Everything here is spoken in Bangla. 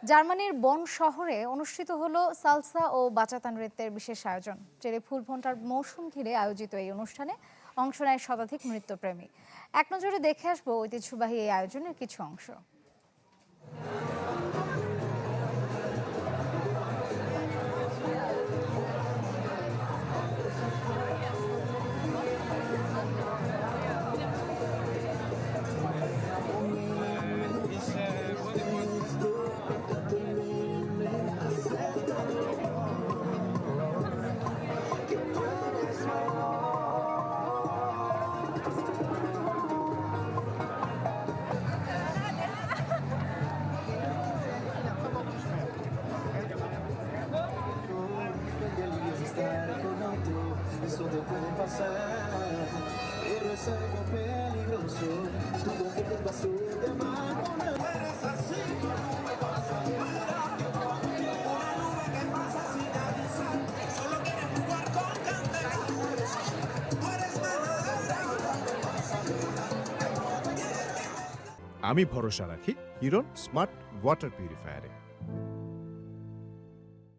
জার্মানির বন শহরে অনুষ্ঠিত হলো সালসা ও বাচাতা নৃত্যের বিশেষ আয়োজন। চেরি ফুল ফোটার মৌসুম ঘিরে আয়োজিত এই অনুষ্ঠানে অংশ নেয় শতাধিক নৃত্যপ্রেমী। এক নজরে দেখে আসবো ঐতিহ্যবাহী এই আয়োজনের কিছু অংশ। Eso te puede pasar, pero es algo peligroso. Tu confianza es basura de mano. Eres así, me pasa una nube que pasa sin avisar. Solo quieres jugar con candela. Tú eres verdadera. আমি ভরসা রাখি হিরন স্মার্ট ওয়াটার পিউরিফায়ারে।